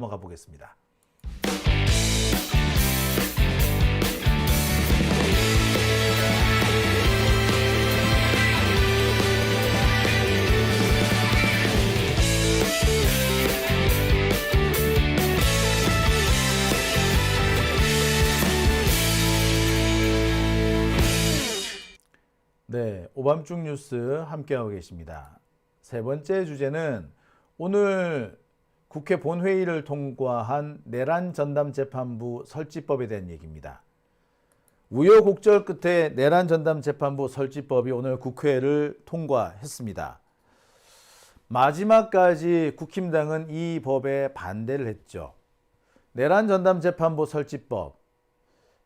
넘어가 보겠습니다. 네, 오밤중 뉴스 함께하고 계십니다. 세 번째 주제는 오늘 국회 본회의를 통과한 내란 전담 재판부 설치법에 대한 얘기입니다. 우여곡절 끝에 내란 전담 재판부 설치법이 오늘 국회를 통과했습니다. 마지막까지 국힘당은 이 법에 반대를 했죠. 내란 전담 재판부 설치법,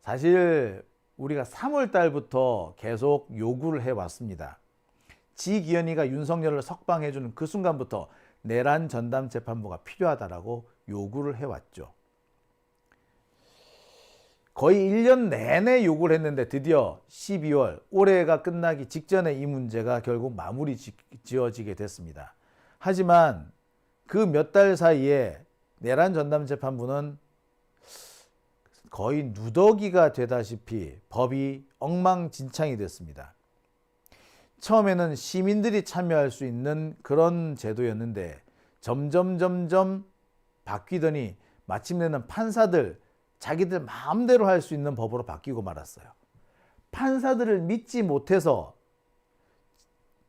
사실 우리가 3월 달부터 계속 요구를 해왔습니다. 지기현이가 윤석열을 석방해주는 그 순간부터 내란 전담 재판부가 필요하다라고 요구를 해왔죠. 거의 1년 내내 요구를 했는데 드디어 12월 올해가 끝나기 직전에 이 문제가 결국 마무리 지어지게 됐습니다. 하지만 그 몇 달 사이에 내란 전담 재판부는 거의 누더기가 되다시피 법이 엉망진창이 됐습니다. 처음에는 시민들이 참여할 수 있는 그런 제도였는데 점점 바뀌더니 마침내는 판사들 자기들 마음대로 할 수 있는 법으로 바뀌고 말았어요. 판사들을 믿지 못해서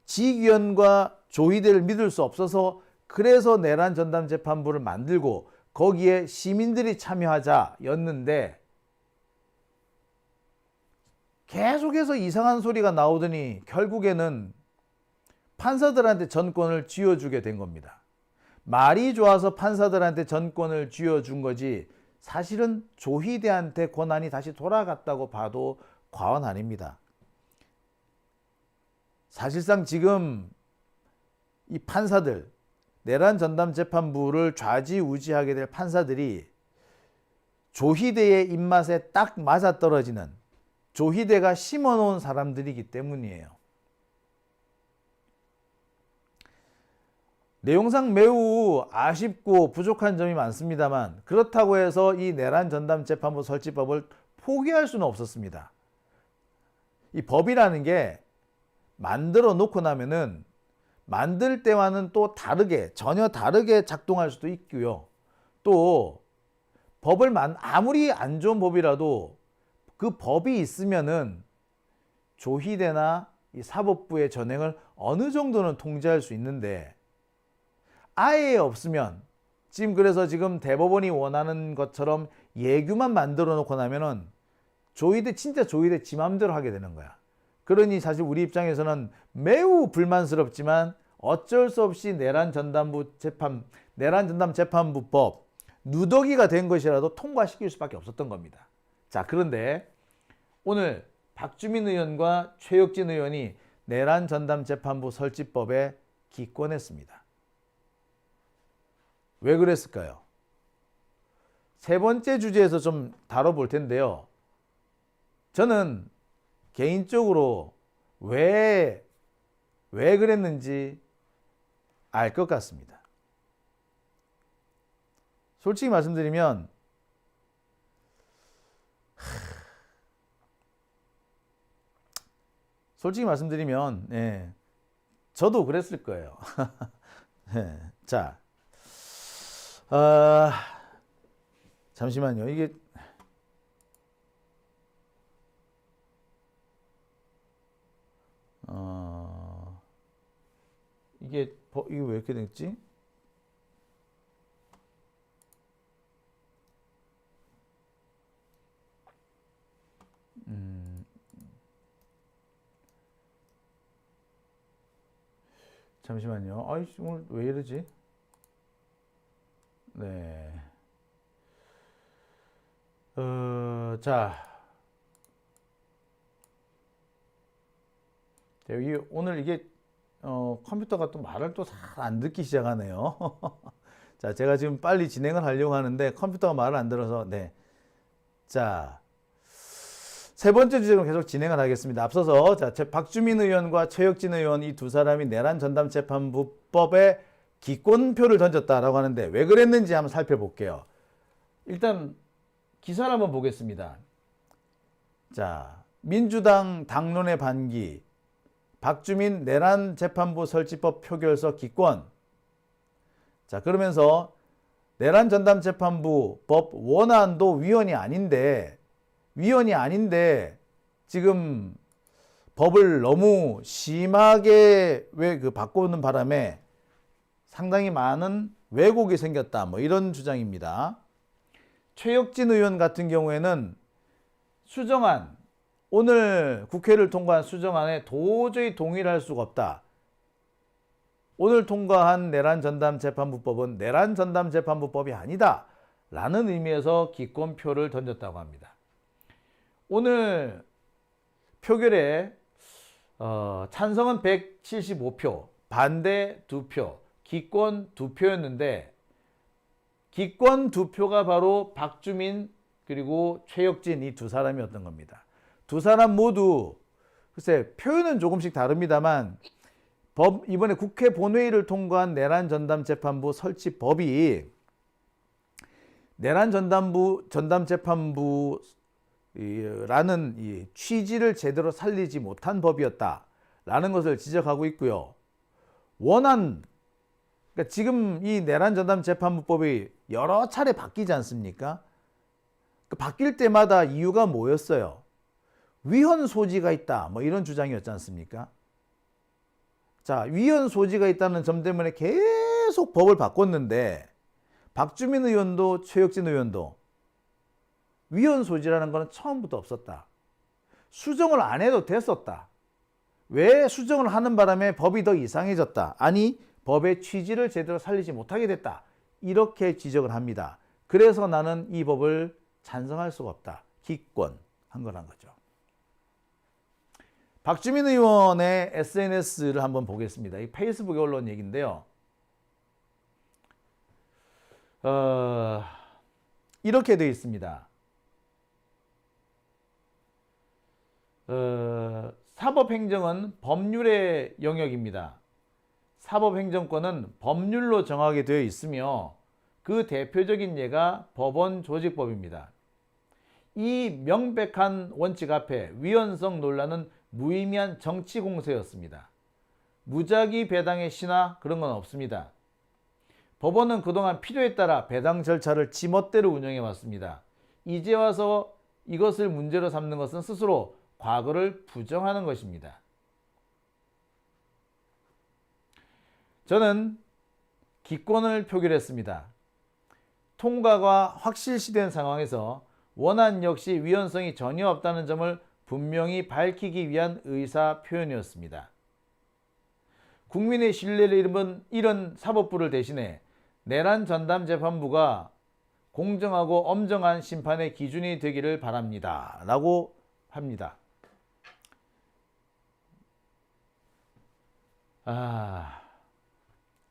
지기현과 조희대를 믿을 수 없어서 그래서 내란 전담 재판부를 만들고 거기에 시민들이 참여하자였는데 계속해서 이상한 소리가 나오더니 결국에는 판사들한테 전권을 쥐어주게 된 겁니다. 말이 좋아서 판사들한테 전권을 쥐어준 거지 사실은 조희대한테 권한이 다시 돌아갔다고 봐도 과언 아닙니다. 사실상 지금 이 판사들, 내란 전담 재판부를 좌지우지하게 될 판사들이 조희대의 입맛에 딱 맞아떨어지는, 조희대가 심어놓은 사람들이기 때문이에요. 내용상 매우 아쉽고 부족한 점이 많습니다만 그렇다고 해서 이 내란 전담 재판부 설치법을 포기할 수는 없었습니다. 이 법이라는 게 만들어 놓고 나면은 만들 때와는 또 다르게, 전혀 다르게 작동할 수도 있고요. 또 법을 아무리 안 좋은 법이라도 그 법이 있으면은 조희대나 이 사법부의 전횡을 어느 정도는 통제할 수 있는데 아예 없으면 그래서 지금 대법원이 원하는 것처럼 예규만 만들어 놓고 나면은 진짜 조희대 지 맘대로 하게 되는 거야. 그러니 사실 우리 입장에서는 매우 불만스럽지만 어쩔 수 없이 내란 전담 재판부법 누더기가 된 것이라도 통과시킬 수밖에 없었던 겁니다. 자, 그런데 오늘 박주민 의원과 최혁진 의원이 내란 전담 재판부 설치법에 기권했습니다. 왜 그랬을까요? 세 번째 주제에서 좀 다뤄볼 텐데요. 저는 개인적으로 왜 그랬는지 알 것 같습니다. 솔직히 말씀드리면 저도 그랬을 거예요. 자, 잠시만요. 이게 이게 왜 이렇게 됐지? 잠시만요. 아이씨, 오늘 왜 이러지? 네. 자. 오늘 이게, 컴퓨터가 또 말을 또 잘 안 듣기 시작하네요. 자, 제가 지금 빨리 진행을 하려고 하는데 컴퓨터가 말을 안 들어서, 네. 자. 세 번째 주제로 계속 진행을 하겠습니다. 앞서서 박주민 의원과 최혁진 의원 이 두 사람이 내란 전담 재판부법에 기권표를 던졌다라고 하는데 왜 그랬는지 한번 살펴볼게요. 일단 기사를 한번 보겠습니다. 자, 민주당 당론의 반기, 박주민 내란 재판부 설치법 표결서 기권. 자, 그러면서 내란 전담 재판부 법 원안도 위헌이 아닌데 지금 법을 너무 심하게 바꾸는 바람에 상당히 많은 왜곡이 생겼다. 뭐 이런 주장입니다. 최혁진 의원 같은 경우에는 수정안, 오늘 국회를 통과한 수정안에 도저히 동의를 할 수가 없다. 오늘 통과한 내란 전담 재판부법은 내란 전담 재판부법이 아니다. 라는 의미에서 기권표를 던졌다고 합니다. 오늘 표결에 찬성은 175표, 반대 2표, 기권 2표였는데 기권 2표가 바로 박주민 그리고 최혁진 이 두 사람이었던 겁니다. 두 사람 모두 글쎄 표현은 조금씩 다릅니다만 이번에 국회 본회의를 통과한 내란 전담 재판부 설치법이 내란 전담 재판부라는 이 취지를 제대로 살리지 못한 법이었다라는 것을 지적하고 있고요. 그러니까 지금 이 내란 전담 재판부법이 여러 차례 바뀌지 않습니까? 바뀔 때마다 이유가 뭐였어요? 위헌 소지가 있다. 뭐 이런 주장이었지 않습니까? 자, 위헌 소지가 있다는 점 때문에 계속 법을 바꿨는데 박주민 의원도 최혁진 의원도 위헌 소지라는 것은 처음부터 없었다. 수정을 안 해도 됐었다. 왜 수정을 하는 바람에 법이 더 이상해졌다. 아니, 법의 취지를 제대로 살리지 못하게 됐다. 이렇게 지적을 합니다. 그래서 나는 이 법을 찬성할 수가 없다. 기권한 거란 거죠. 박주민 의원의 SNS를 한번 보겠습니다. 이 페이스북에 올라온 얘기인데요. 이렇게 되어 있습니다. 사법행정은 법률의 영역입니다. 사법행정권은 법률로 정하게 되어 있으며 그 대표적인 예가 법원조직법입니다. 이 명백한 원칙 앞에 위헌성 논란은 무의미한 정치 공세였습니다. 무작위 배당의 신화 그런 건 없습니다. 법원은 그동안 필요에 따라 배당 절차를 지멋대로 운영해 왔습니다. 이제 와서 이것을 문제로 삼는 것은 스스로 과거를 부정하는 것입니다. 저는 기권을 표결했습니다. 통과가 확실시된 상황에서 원안 역시 위헌성이 전혀 없다는 점을 분명히 밝히기 위한 의사 표현이었습니다. 국민의 신뢰를 잃은 사법부를 대신해 내란 전담 재판부가 공정하고 엄정한 심판의 기준이 되기를 바랍니다. 라고 합니다.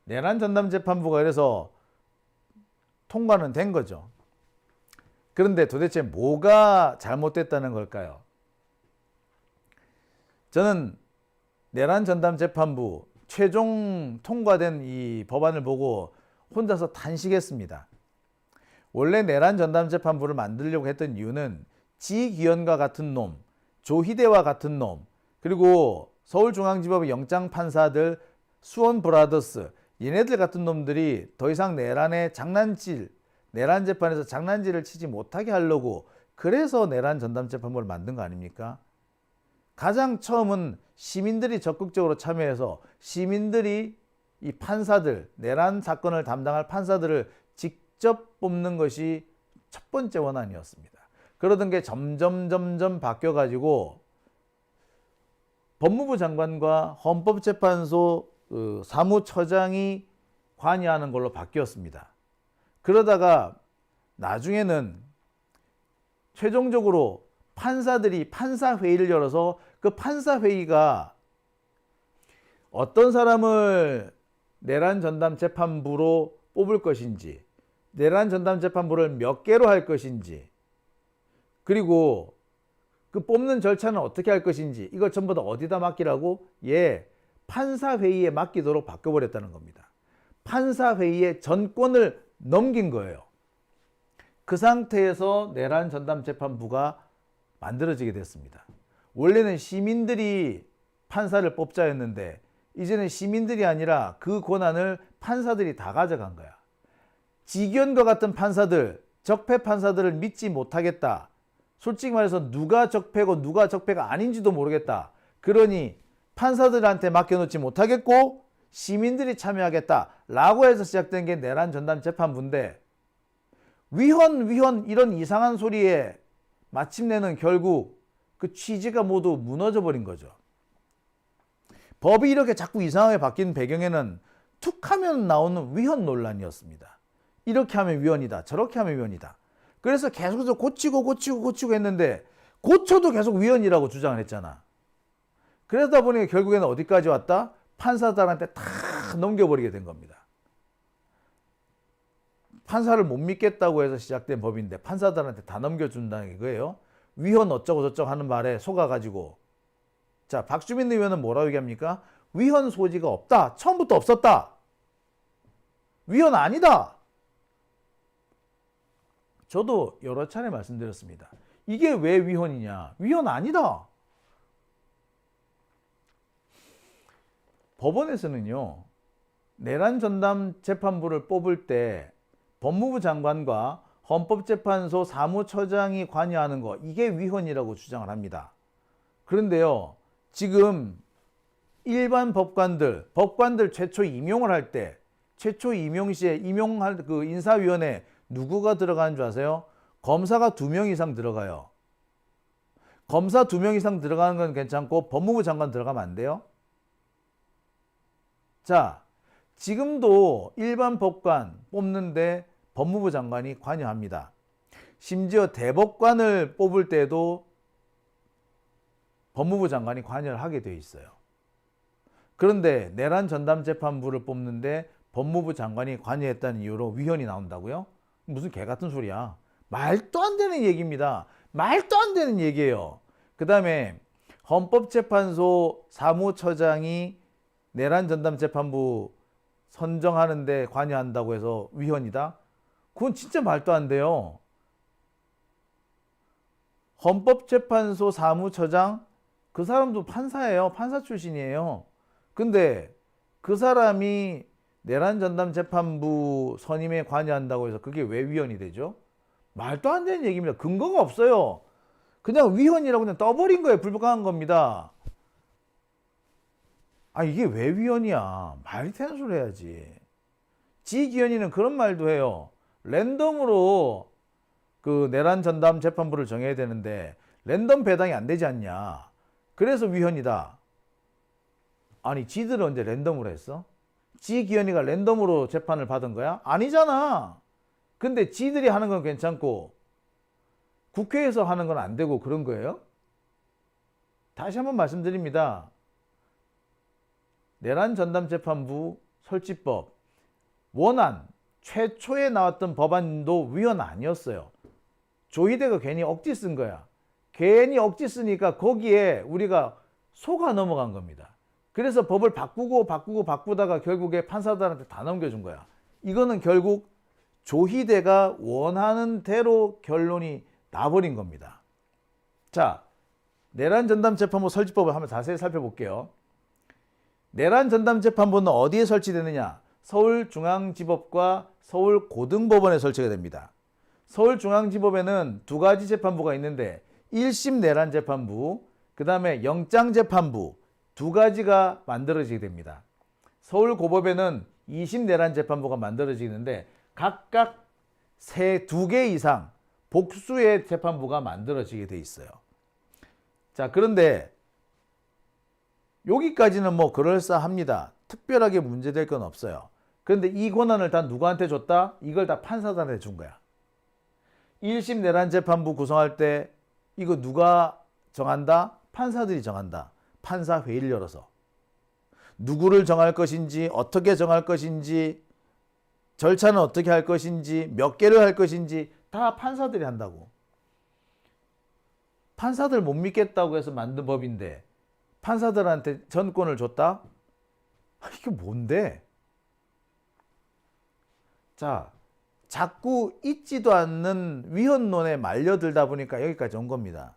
내란 전담 재판부가 그래서 통과는 된 거죠. 그런데 도대체 뭐가 잘못됐다는 걸까요? 저는 내란 전담 재판부 최종 통과된 이 법안을 보고 혼자서 탄식했습니다. 원래 내란 전담 재판부를 만들려고 했던 이유는 지기현과 같은 놈, 조희대와 같은 놈, 그리고 서울중앙지법의 영장 판사들, 수원 브라더스, 얘네들 같은 놈들이 더 이상 내란 재판에서 장난질을 치지 못하게 하려고 그래서 내란 전담 재판부를 만든 거 아닙니까? 가장 처음은 시민들이 적극적으로 참여해서 시민들이 이 판사들, 내란 사건을 담당할 판사들을 직접 뽑는 것이 첫 번째 원안이었습니다. 그러던 게 점점 바뀌어가지고 법무부 장관과 헌법재판소 사무처장이 관여하는 걸로 바뀌었습니다. 그러다가 나중에는 최종적으로 판사들이 판사회의를 열어서 그 판사회의가 어떤 사람을 내란 전담 재판부로 뽑을 것인지, 내란 전담 재판부를 몇 개로 할 것인지, 그리고 그 뽑는 절차는 어떻게 할 것인지 이걸 전부 다 어디다 맡기라고? 판사회의에 맡기도록 바꿔버렸다는 겁니다. 판사회의에 전권을 넘긴 거예요. 그 상태에서 내란 전담재판부가 만들어지게 됐습니다. 원래는 시민들이 판사를 뽑자였는데 이제는 시민들이 아니라 그 권한을 판사들이 다 가져간 거야. 지기현과 같은 판사들, 적폐 판사들을 믿지 못하겠다. 솔직히 말해서 누가 적폐고 누가 적폐가 아닌지도 모르겠다. 그러니 판사들한테 맡겨놓지 못하겠고 시민들이 참여하겠다라고 해서 시작된 게 내란 전담 재판부인데 위헌 이런 이상한 소리에 마침내는 결국 그 취지가 모두 무너져 버린 거죠. 법이 이렇게 자꾸 이상하게 바뀐 배경에는 툭 하면 나오는 위헌 논란이었습니다. 이렇게 하면 위헌이다, 저렇게 하면 위헌이다. 그래서 계속해서 고치고 했는데 고쳐도 계속 위헌이라고 주장을 했잖아. 그러다 보니 결국에는 어디까지 왔다? 판사들한테 다 넘겨버리게 된 겁니다. 판사를 못 믿겠다고 해서 시작된 법인데 판사들한테 다 넘겨준다는 이거예요. 위헌 어쩌고 저쩌고 하는 말에 속아가지고 자, 박주민 의원은 뭐라고 얘기합니까? 위헌 소지가 없다. 처음부터 없었다. 위헌 아니다. 저도 여러 차례 말씀드렸습니다. 이게 왜 위헌이냐? 위헌 아니다. 법원에서는요, 내란 전담 재판부를 뽑을 때 법무부 장관과 헌법재판소 사무처장이 관여하는 거, 이게 위헌이라고 주장을 합니다. 그런데요, 지금 일반 법관들 최초 임용을 할 때, 최초 임용 시에 임용할 그 인사위원회 누구가 들어가는 줄 아세요? 검사가 2명 이상 들어가요. 검사 2명 이상 들어가는 건 괜찮고 법무부 장관 들어가면 안 돼요? 자, 지금도 일반 법관 뽑는데 법무부 장관이 관여합니다. 심지어 대법관을 뽑을 때도 법무부 장관이 관여를 하게 되어 있어요. 그런데 내란 전담 재판부를 뽑는데 법무부 장관이 관여했다는 이유로 위헌이 나온다고요? 무슨 개 같은 소리야. 말도 안 되는 얘기입니다. 말도 안 되는 얘기예요. 그 다음에 헌법재판소 사무처장이 내란 전담 재판부 선정하는데 관여한다고 해서 위헌이다? 그건 진짜 말도 안 돼요. 헌법재판소 사무처장, 그 사람도 판사예요. 판사 출신이에요. 근데 그 사람이 내란 전담 재판부 선임에 관여한다고 해서 그게 왜 위헌이 되죠? 말도 안 되는 얘기입니다. 근거가 없어요. 그냥 위헌이라고 그냥 떠버린 거예요. 불가한 겁니다. 아, 이게 왜 위헌이야? 말이 되는 소리 해야지. 지기현이는 그런 말도 해요. 랜덤으로 그 내란 전담 재판부를 정해야 되는데 랜덤 배당이 안 되지 않냐. 그래서 위헌이다. 아니, 지들은 언제 랜덤으로 했어? 지기현이가 랜덤으로 재판을 받은 거야? 아니잖아. 근데 지들이 하는 건 괜찮고 국회에서 하는 건 안 되고 그런 거예요? 다시 한번 말씀드립니다. 내란 전담 재판부 설치법 원안 최초에 나왔던 법안도 위헌 아니었어요. 조희대가 괜히 억지 쓴 거야. 괜히 억지 쓰니까 거기에 우리가 속아 넘어간 겁니다. 그래서 법을 바꾸다가 결국에 판사들한테 다 넘겨준 거야. 이거는 결국 조희대가 원하는 대로 결론이 나버린 겁니다. 자, 내란 전담 재판부 설치법을 한번 자세히 살펴볼게요. 내란 전담 재판부는 어디에 설치되느냐? 서울중앙지법과 서울고등법원에 설치가 됩니다. 서울중앙지법에는 2가지 재판부가 있는데 1심 내란 재판부, 그 다음에 영장재판부 2가지가 만들어지게 됩니다. 서울고법에는 2심 내란 재판부가 만들어지는데 각각 2개 이상 복수의 재판부가 만들어지게 돼 있어요. 자, 그런데 여기까지는 뭐 그럴싸합니다. 특별하게 문제될 건 없어요. 그런데 이 권한을 다 누구한테 줬다? 이걸 다 판사들한테 준 거야. 1심 내란 재판부 구성할 때 이거 누가 정한다? 판사들이 정한다. 판사 회의를 열어서 누구를 정할 것인지, 어떻게 정할 것인지, 절차는 어떻게 할 것인지, 몇 개를 할 것인지 다 판사들이 한다고. 판사들 못 믿겠다고 해서 만든 법인데 판사들한테 전권을 줬다? 이게 뭔데? 자, 자꾸 있지도 않는 위헌론에 말려들다 보니까 여기까지 온 겁니다.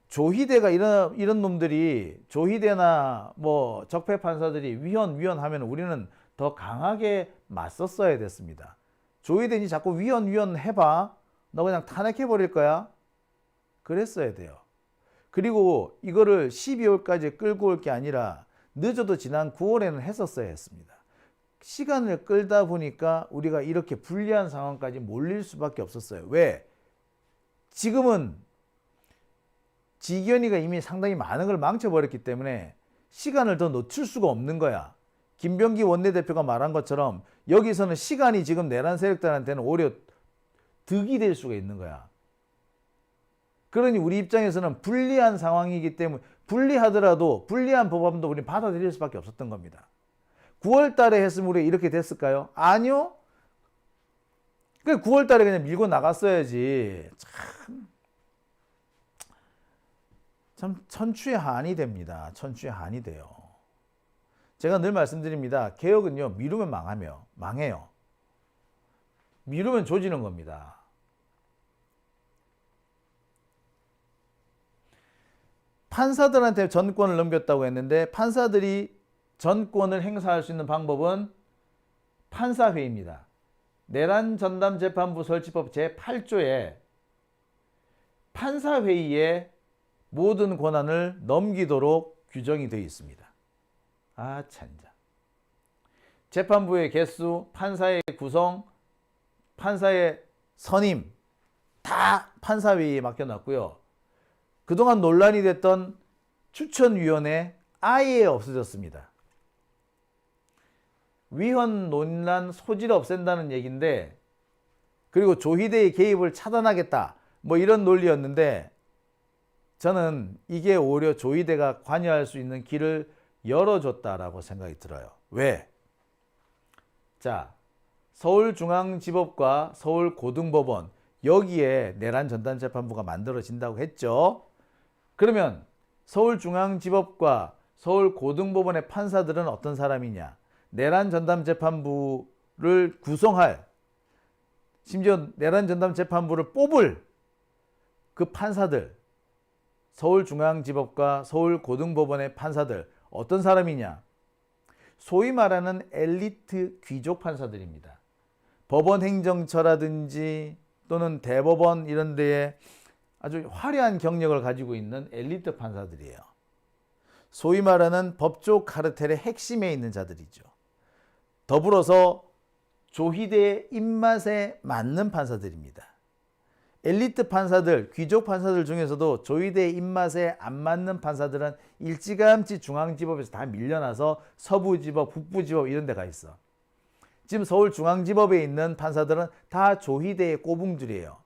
조희대가 이런 놈들이, 조희대나 뭐 적폐 판사들이 위헌하면 우리는 더 강하게 맞섰어야 됐습니다. 조희대니 자꾸 위헌 해봐. 너 그냥 탄핵해버릴 거야. 그랬어야 돼요. 그리고 이거를 12월까지 끌고 올 게 아니라 늦어도 지난 9월에는 했었어야 했습니다. 시간을 끌다 보니까 우리가 이렇게 불리한 상황까지 몰릴 수밖에 없었어요. 왜? 지금은 지기현이가 이미 상당히 많은 걸 망쳐버렸기 때문에 시간을 더 늦출 수가 없는 거야. 김병기 원내대표가 말한 것처럼 여기서는 시간이 지금 내란 세력들한테는 오히려 득이 될 수가 있는 거야. 그러니 우리 입장에서는 불리한 상황이기 때문에 불리하더라도 불리한 법안도 우리는 받아들일 수밖에 없었던 겁니다. 9월 달에 했으면 우리가 이렇게 됐을까요? 아니요. 그 9월 달에 그냥 밀고 나갔어야지. 참 천추의 한이 됩니다. 천추의 한이 돼요. 제가 늘 말씀드립니다. 개혁은요, 미루면 망해요. 미루면 조지는 겁니다. 판사들한테 전권을 넘겼다고 했는데 판사들이 전권을 행사할 수 있는 방법은 판사회의입니다. 내란전담재판부 설치법 제8조에 판사회의에 모든 권한을 넘기도록 규정이 되어 있습니다. 아, 찬자. 재판부의 개수, 판사의 구성, 판사의 선임 다 판사회의에 맡겨놨고요. 그동안 논란이 됐던 추천위원회 아예 없어졌습니다. 위헌 논란 소지를 없앤다는 얘기인데, 그리고 조희대의 개입을 차단하겠다 뭐 이런 논리였는데, 저는 이게 오히려 조희대가 관여할 수 있는 길을 열어줬다라고 생각이 들어요. 왜? 자, 서울중앙지법과 서울고등법원 여기에 내란전담재판부가 만들어진다고 했죠. 그러면 서울중앙지법과 서울고등법원의 판사들은 어떤 사람이냐? 내란전담재판부를 구성할, 심지어 내란전담재판부를 뽑을 그 판사들, 서울중앙지법과 서울고등법원의 판사들 어떤 사람이냐? 소위 말하는 엘리트 귀족 판사들입니다. 법원행정처라든지 또는 대법원 이런 데에 아주 화려한 경력을 가지고 있는 엘리트 판사들이에요. 소위 말하는 법조 카르텔의 핵심에 있는 자들이죠. 더불어서 조희대의 입맛에 맞는 판사들입니다. 엘리트 판사들, 귀족 판사들 중에서도 조희대의 입맛에 안 맞는 판사들은 일찌감치 중앙지법에서 다 밀려나서 서부지법, 북부지법 이런 데 가 있어. 지금 서울중앙지법에 있는 판사들은 다 조희대의 꼬붕들이에요.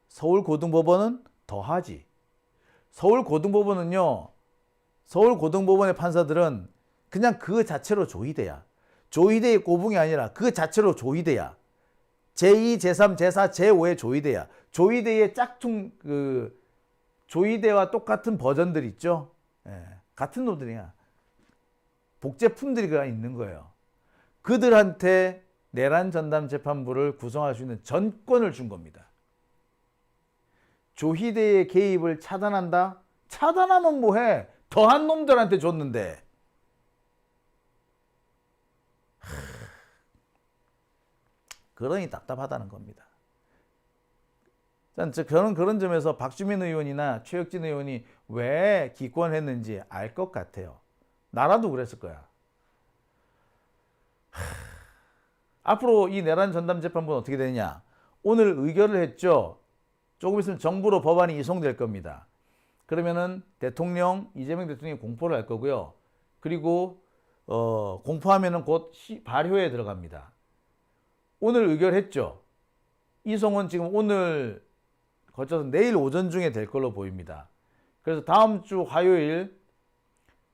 서울고등법원은 더하지. 서울고등법원은요, 서울고등법원의 판사들은 그냥 그 자체로 조희대야. 조희대의 꼬붕이 아니라 그 자체로 조희대야. 제2, 제3, 제4, 제5의 조희대야. 조희대의 짝퉁, 조희대와 똑같은 버전들 있죠? 예, 같은 놈들이야. 복제품들이 있는 거예요. 그들한테 내란전담재판부를 구성할 수 있는 전권을 준 겁니다. 조희대의 개입을 차단한다? 차단하면 뭐해? 더한 놈들한테 줬는데. 그러니 답답하다는 겁니다. 저는 그런 점에서 박주민 의원이나 최혁진 의원이 왜 기권했는지 알 것 같아요. 나라도 그랬을 거야. 앞으로 이 내란전담재판부는 어떻게 되느냐? 오늘 의결을 했죠. 조금 있으면 정부로 법안이 이송될 겁니다. 그러면은 이재명 대통령이 공포를 할 거고요. 그리고 공포하면은 곧 발효에 들어갑니다. 오늘 의결했죠. 이송은 지금 오늘 거쳐서 내일 오전 중에 될 걸로 보입니다. 그래서 다음 주 화요일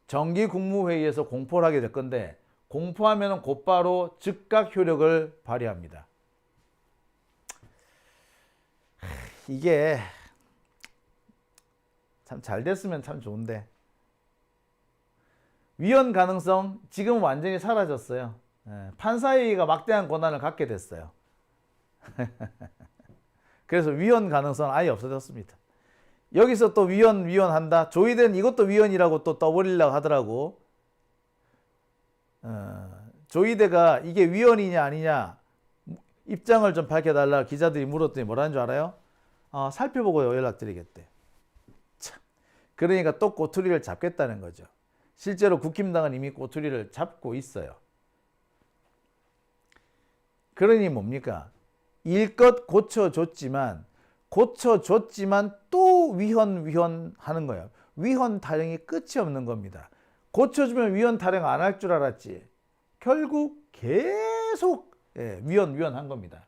정기국무회의에서 공포를 하게 될 건데, 공포하면 곧바로 즉각 효력을 발휘합니다. 이게 참 잘 됐으면 참 좋은데, 위헌 가능성 지금 완전히 사라졌어요. 판사회의가 막대한 권한을 갖게 됐어요. 그래서 위헌 가능성은 아예 없어졌습니다. 여기서 또 위헌 한다. 조희대는 이것도 위헌이라고 또 떠버리려고 하더라고. 조희대가 이게 위헌이냐 아니냐 입장을 좀 밝혀달라 기자들이 물었더니 뭐라는 줄 알아요? 살펴보고 연락드리겠대. 참. 그러니까 또 꼬투리를 잡겠다는 거죠. 실제로 국힘당은 이미 꼬투리를 잡고 있어요. 그러니 뭡니까? 일껏 고쳐줬지만 또 위헌 하는 거예요. 위헌 타령이 끝이 없는 겁니다. 고쳐주면 위헌 타령 안 할 줄 알았지. 결국 계속 위헌 한 겁니다.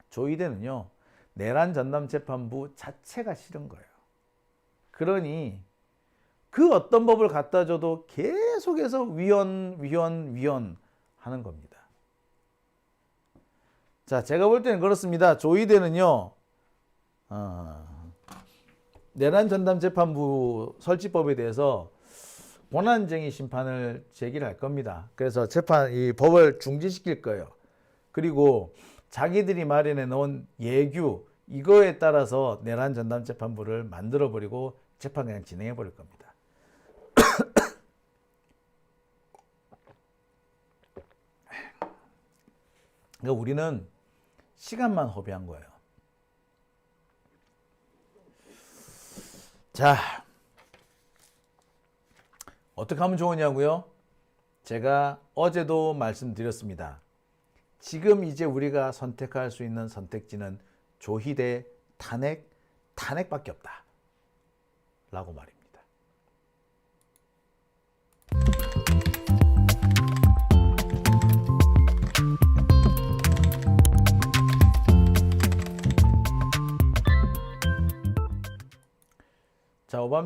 조희대는요. 내란 전담 재판부 자체가 싫은 거예요. 그러니 그 어떤 법을 갖다 줘도 계속해서 위헌 하는 겁니다. 자, 제가 볼 때는 그렇습니다. 조희대는요, 내란 전담 재판부 설치법에 대해서 권한쟁의 심판을 제기할 겁니다. 그래서 이 법을 중지시킬 거예요. 그리고 자기들이 마련해 놓은 예규 이거에 따라서 내란 전담 재판부를 만들어 버리고 재판 그냥 진행해 버릴 겁니다. 그러니까 우리는 시간만 허비한 거예요. 자, 어떻게 하면 좋으냐고요? 제가 어제도 말씀드렸습니다. 지금 이제 우리가 선택할 수 있는 선택지는 조희대 탄핵밖에 없다. 라고 말입니다. 자, 오밤